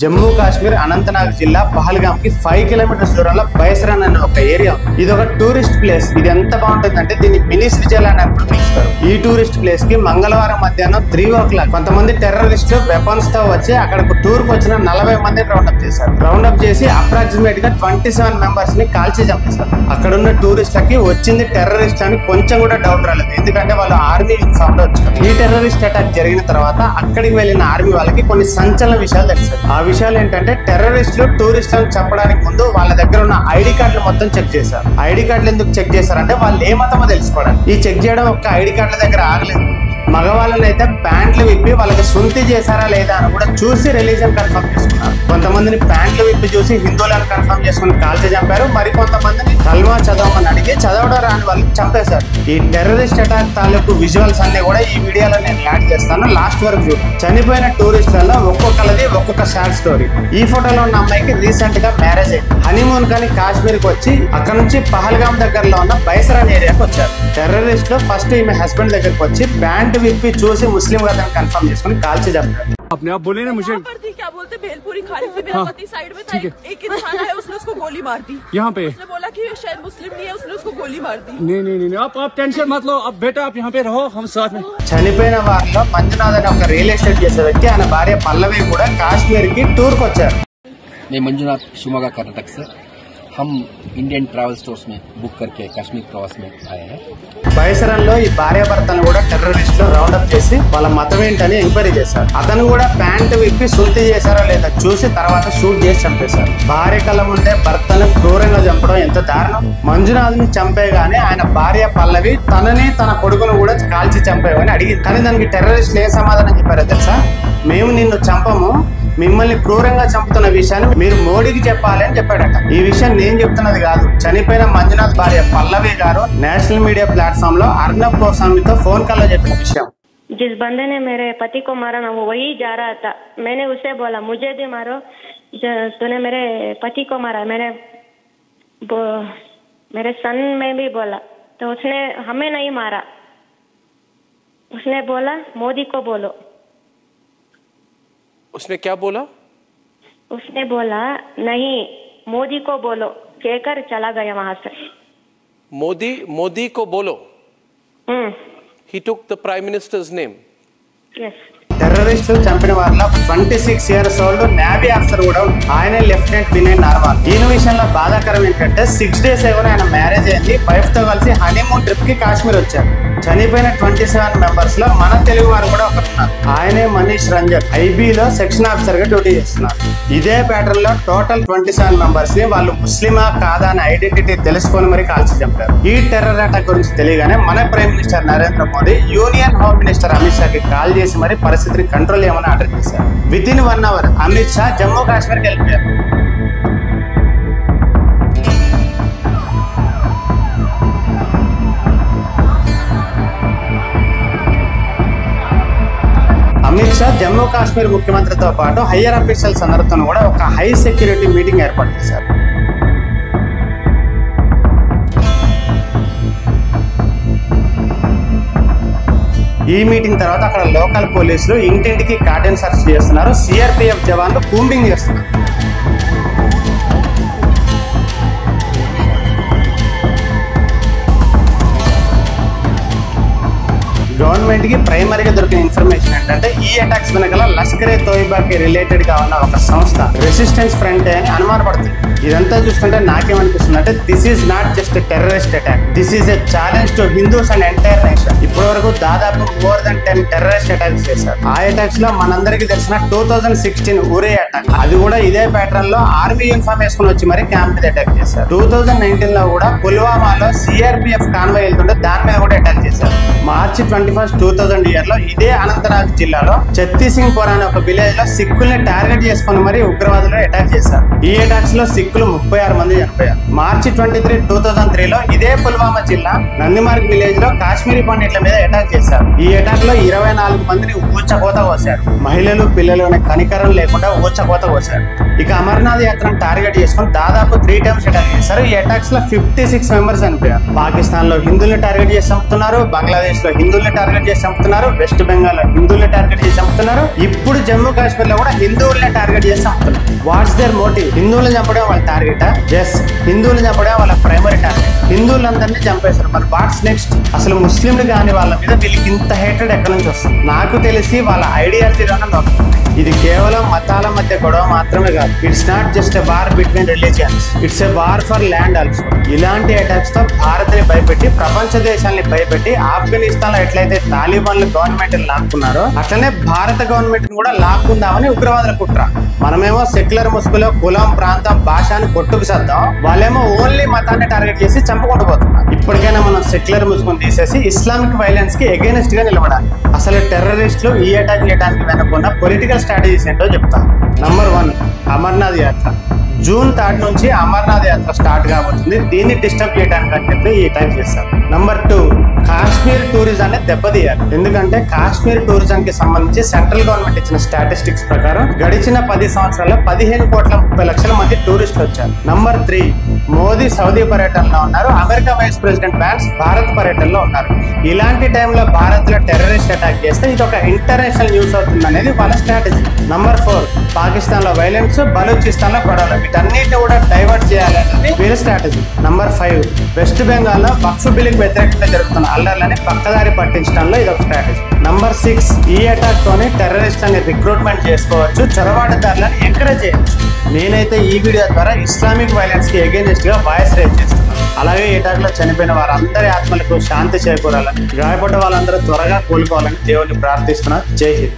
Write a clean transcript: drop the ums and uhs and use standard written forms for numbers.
జమ్మూ కాశ్మీర్ అనంతనాగ్ జిల్లా పహల్గామ్ కి 5 కిలోమీటర్స్ దూరంలో బైసరన్ అనే ఒక ఏరియా. ఇది ఒక టూరిస్ట్ ప్లేస్. ఇది ఎంత బాగుంటుందంటే దీన్ని మినీ స్విట్జర్లాండ్ అని పిలుస్తారు. ఈ టూరిస్ట్ ప్లేస్ కి మంగళవారం మధ్యాహ్నం 3 o'clock కొంతమంది టెర్రరిస్టులు వెపన్స్ తో వచ్చి అక్కడకు టూర్ కు వచ్చిన 40 మందిని రౌండప్ చేశారు. రౌండప్ చేసి అప్రాక్సిమేట్ గా 27 మెంబర్స్ ని కాల్చి చంపేశారు. అక్కడ ఉన్న టూరిస్టులకి వచ్చింది టెర్రరిస్ట్ అని కొంచెం కూడా డౌట్ రాలేదు. ఎందుకంటే వాళ్ళు ఆర్మీ యూనిఫామ్ లో వచ్చారు. ఈ టెర్రరిస్ట్ అటాక్ జరిగిన తర్వాత అక్కడికి వెళ్లిన ఆర్మీ వాళ్ళకి కొన్ని సంచలన విషయాలు తెలిసాయి. ఆ విషయాలు ఏంటంటే టెర్రరిస్టులు టూరిస్టులను చంపడానికి ముందు వాళ్ళ దగ్గర ఉన్న ఐడి కార్డులు మొత్తం చెక్ చేశారు. ఐడి కార్డులు ఎందుకు చెక్ చేశారంటే వాళ్ళు ఏ మతమో తెలుసుకోవడానికి. ఈ చెక్ చేయడం ఒక్క ఐడి కార్డుల దగ్గర ఆగలేదు. మగవాళ్ళని అయితే ప్యాంట్లు విప్పి వాళ్ళకి సుంతి చేశారా లేదా అని కూడా చూసి రిలీజన్ కన్ఫర్మ్ చేసుకున్నారు. కొంతమందిని ప్యాంట్లు విప్పి చూసి హిందువులను కన్ఫర్మ్ చేసుకుని కాల్చి చంపారు. మరి కొంతమందిని కల్మా చదవమని అడిగి చదవడం రాని వాళ్ళని చంపేశారు. ఈ టెర్రరిస్ట్ అటాక్ తాలూకు విజువల్స్ అన్ని కూడా ఈ వీడియోలో నేను యాడ్ చేస్తాను. లాస్ట్ వరకు చూడు. చనిపోయిన టూరిస్టులలో ఒక్కొక్కరిది ఒక్కొక్క షార్ట్ స్టోరీ. ఈ ఫోటోలో ఉన్న అమ్మాయికి రీసెంట్ గా మ్యారేజ్ అయింది. హనీమూన్ కానీ కాశ్మీర్ కి వచ్చి అక్కడ నుంచి పహల్గామ్ దగ్గరలో ఉన్న బైసరన్ ఏరియాకి వచ్చారు. టెర్రరిస్టులు ఫస్ట్ ఈమె హస్బెండ్ దగ్గరకు వచ్చి ప్యాంట్ విప్పి చూసి ముస్లిం కదా కన్ఫర్మ్ చేసుకుని కాల్చి చంపారు. अपने आप बोले ना मुझे क्या बोलते भेलपुरी खाने से मेरा पति साइड में था, एक इंसान है उसने उसको गोली मार दी। यहाँ पे उसने बोला कि शायद मुस्लिम नहीं है, उसने उसको गोली मार दी। नहीं आप टेंशन मत लो। अब बेटा आप यहाँ पे रहो, हम साथ में। చనిపోయిన వారిలో మంజునాథ్ అనే ఒక రియల్ ఎస్టేట్ చేసే వ్యక్తి, ఆయన భార్య పల్లవి కూడా కాశ్మీర్ కి టూర్ కు వచ్చారు. मैं मंजुनाथ शिवमोगा कर्नाटक से हम इंडियन ट्रैवल स्टोर्स में बुक करके कश्मीर प्रवास में आए हैं। బైసరన్ లో ఈ భార్యాభర్తను కూడా టెర్రరిస్టులు రౌండప్ చేసి వాళ్ళ మతం ఏంటని ఎంక్వైరీ చేశారు. అతను కూడా ప్యాంటు విప్పి సుల్తి చేశారో లేదా చూసి తర్వాత షూట్ చేసి చంపేశారు. భార్య కళ్ళ ముందే భర్తను క్రూరంగా చంపడం ఎంత దారుణం. మంజునాథ్ ని చంపేగానే ఆయన భార్య పల్లవి తనని తన కొడుకును కూడా కాల్చి చంపేవని అడిగింది. కానీ దానికి టెర్రరిస్టులు ఏం సమాధానం చెప్పారో తెలుసా? మేము నిన్ను చంపము, మిమ్మల్ని క్రూరంగా చంపుతున్న విషయాన్ని మీరు మోడీకి చెప్పాలి అని చెప్పాడట. ఈ విషయం నేను చెప్తున్నది కాదు. చనిపోయిన మంజునాథ్ భార్య పల్లవి గారు నేషనల్ మీడియా ప్లాట్ఫామ్ లో అర్నబ్ గోస్వామితో ఫోన్ కాల్ లో చెప్పిన విషయం. जिस बंदे ने मेरे पति को मारा ना वो वही जा रहा था. मैंने उसे बोला मुझे भी मारो, तूने मेरे पति को मारा. मेरे सन में भी बोला तो उसने हमें नहीं मारा. उसने बोला मोदी को बोलो. उसने क्या बोला? उसने बोला नहीं मोदी को बोलो कहकर चला गया वहां से. मोदी को बोलो. He took the prime minister's name. Yes. టెర్రరిస్టులు చంపిన వారిలో 26 years old నేవీ ఆఫీసర్ కూడా ఆయన లెఫ్టినెంట్ వినయ్ నార్వాల్. ఈయన విషయంలో బాధాకరం ఏంటంటే 6 days ago ఆయన మ్యారేజ్ అయింది. వైఫ్ తో కలిసి హనీమూన్ ట్రిప్ కి కాశ్మీర్ వచ్చారు. చనిపోయిన 27 మెంబర్స్ లో మన తెలుగు వారు కూడా ఒకరున్నారు. ఆయనే మనీష్ రంజన్. ఐబీలో సెక్షన్ ఆఫీసర్ గా డ్యూటీ చేస్తున్నారు. ఇదే ప్యాటర్న్ లో టోటల్ 27 మెంబర్స్ ని వాళ్ళు ముస్లిమా కాదా అని ఐడెంటిటీ తెలుసుకొని మరి కాల్చి చంపారు. ఈ టెర్రర్ అటాక్ గురించి తెలియగానే మన prime minister Narendra Modi union home minister Amit షాకి కాల్ చేసి మరి పరిస్థితిని కంట్రోల్ చేయమని ఆర్డర్ చేశారు. వితిన్ 1 hour అమిత్ షా జమ్మూ కాశ్మీర్కి వెళ్ళిపోయారు. అమిత్ షా జమ్మూ కాశ్మీర్ ముఖ్యమంత్రితో పాటు హయ్యర్ అఫీషియల్స్ అందరితో కూడా ఒక హై సెక్యూరిటీ మీటింగ్ ఏర్పాటు చేశారు. ఈ మీటింగ్ తర్వాత అక్కడ లోకల్ పోలీసులు ఇంటింటికి కార్డన్ సర్చ్ చేస్తున్నారు. సిఆర్పిఎఫ్ జవాన్లు కూంబింగ్ చేస్తున్నారు. గవర్నమెంట్ కి ప్రైమరీగా దొరికిన ఇన్ఫర్మేషన్ ఏంటంటే ఈ అటాక్స్ వెనకాల లష్కరే తోయిబాకి రిలేటెడ్ గా ఉన్న ఒక సంస్థ రెసిస్టెన్స్ ఫ్రంట్ అని అనుమానపడుతుంది. ఇదంతా చూస్తుంటే నాకేమనిపిస్తుంది అంటే this is not just terrorist attack, this is a challenge to Hindus and entire nation. ఇప్పటి వరకు దాదాపు more than 10 టెర్రరిస్ట్ అటాక్స్ చేశారు. ఆ అటాక్స్ లో మనందరికీ తెలిసిన 2016 ఉరే అటాక్, అది కూడా ఇదే ప్యాటర్న్ లో ఆర్మీ యూనిఫామ్ వేసుకుని వచ్చి మరి క్యాంప్ మీద అటాక్ చేశారు. 2019 లో కూడా పుల్వామాలో సిఆర్పిఎఫ్ కాన్వాయ్ వెళ్తుంటే దాని మీద కూడా అటాక్ చేశారు. మార్చి 21, 2000 ఇయర్ లో ఇదే అనంతనాగ్ జిల్లాలో ఛత్తీసింగ్పూర్ అనే ఒక విలేజ్ లో సిక్కుల్ని టార్గెట్ చేసుకుని మరి ఉగ్రవాదులు అటాక్ చేశారు. ఈ అటాక్స్ లో సిక్కులు 36 మంది చనిపోయారు. మార్చి 23, 2003 లో ఇదే పుల్వామా జిల్లా నందిమార్గ్ విలేజ్ లో కాశ్మీరీ పండిట్ల మీద అటాక్ చేశారు. ఈ అటాక్ లో 24 మందిని ఊచకోత కోసారు. మహిళలు పిల్లలు అనే కనికరం లేకుండా ఊచకోత కోసారు. ఇక అమర్నాథ్ యాత్రను టార్గెట్ చేసుకుని దాదాపు 3 times అటాక్ చేశారు. ఈ అటాక్స్ లో 56 members చనిపోయారు. పాకిస్తాన్ లో హిందువుల్ని టార్గెట్ చేసి చంపుతున్నారు, బంగ్లాదేశ్ లో హిందువుల్ని టార్గెట్ చేసి చంపుతున్నారు, వెస్ట్ బెంగాల్ లో హిందువుల్ని టార్గెట్ చేసి చంపుతున్నారు, ఇప్పుడు జమ్మూ కాశ్మీర్ లో కూడా హిందువుల్ని టార్గెట్ చేసి చంపుతున్నారు. What's their motive? హిందువులను చంపడం వాళ్ళ టార్గెటా? ఎస్, హిందువులను చంపడం వాళ్ళ ప్రైమరీ టార్గెట్. హిందువులందరినీ చంపేశారు. మరి వాట్స్ నెక్స్ట్? అసలు ముస్లింలు కాని వాళ్ళ మీద వీళ్ళకి ఇంత హేట్రెడ్ ఎక్కడి నుంచి వస్తుంది? నాకు తెలిసి వాళ్ళ ఐడియాలజీలోనే నొక్కుతుంది. ఇది కేవలం మతాల మధ్య గొడవ మాత్రమే కాదు. It's not just a war between religions, it's a war for land also. ఇలాంటి అటాక్స్ తో భారత్ ని భయపెట్టి, ప్రపంచ దేశాలని భయపెట్టి, ఆఫ్ఘనిస్తాన్ లో ఎట్లయితే తాలిబాన్లు గవర్నమెంట్ లాక్కున్నారో అట్లనే భారత గవర్నమెంట్ కూడా లాక్కుందామని ఉగ్రవాదుల కుట్ర. మనమేమో సెక్యులర్ ముసుగులో కులం, ప్రాంతం, భాష అని కొట్టుకు సద్దాం, వాళ్ళేమో ఓన్లీ మతాన్ని టార్గెట్ చేసి చంపుకుంటూ పోతున్నారు. ఇప్పటికైనా మనం సెక్యులర్ ముసుగును తీసేసి ఇస్లామిక్ వైలెన్స్ కి ఎగైనెస్ట్ గా నిలబడాలి. అసలు టెర్రరిస్టులు ఈ అటాక్ చేయడానికి వెనుకున్న పొలిటికల్ స్ట్రాటజీస్ ఏంటో చెప్తాను. నంబర్ 1, అమర్నాథ్ యాత్ర. జూన్ 3 నుంచి అమర్నాథ్ యాత్ర స్టార్ట్ కాబోతుంది. దీన్ని డిస్టర్బ్ చేయడానికి అని చెప్పి ఈ అటాక్ చేస్తారు. నంబర్ 2, కాశ్మీర్ టూరిజాన్ని దెబ్బతీయాలి. ఎందుకంటే కాశ్మీర్ టూరిజం కి సంబంధించి సెంట్రల్ గవర్నమెంట్ ఇచ్చిన స్టాటిస్టిక్స్ ప్రకారం గడిచిన 10 సంవత్సరాల్లో 15,30,00,000 మంది టూరిస్టులు వచ్చారు. నంబర్ 3, మోదీ సౌదీ పర్యటనలో ఉన్నారు, America vice president Vance Bharat పర్యటనలో ఉన్నారు. ఇలాంటి టైంలో భారత్ లో టెర్రరిస్ట్ అటాక్ చేస్తే ఇది ఒక ఇంటర్నేషనల్ న్యూస్ అవుతుంది అనేది వాళ్ళ స్ట్రాటజీ. నంబర్ 4, పాకిస్తాన్ లో వైలెన్స్, బలూచిస్తాన్ లో గొడవలు, వీటన్నిటిని కూడా డైవర్ట్ చేయాలనేది వీళ్ళ స్ట్రాటజీ. నంబర్ 5, వెస్ట్ బెంగాల్ లో వక్ఫ్ బిల్లుకి వ్యతిరేకంగా జరుగుతున్న అల్లర్లని పక్కదారి పట్టించడంలో ఇది ఒక స్ట్రాటజీ. నంబర్ 6, ఈ అటాక్ తోనే టెర్రరిస్ట్లని రిక్రూట్మెంట్ చేసుకోవచ్చు, చొరబాటుదారులను ఎంకరేజ్ చేయవచ్చు. నేనైతే ఈ వీడియో ద్వారా ఇస్లామిక్ వైలెన్స్ కి ఎగైనెస్ట్ గా వాయిస్ రేజ్ చేస్తున్నాను. అలాగే ఈ అటాక్ లో చనిపోయిన వారందరి ఆత్మలకు శాంతి చేకూరాలని, గాయపడ్డ వాళ్ళందరూ త్వరగా కోలుకోవాలని దేవుని ప్రార్థిస్తున్నా. జై హింద్.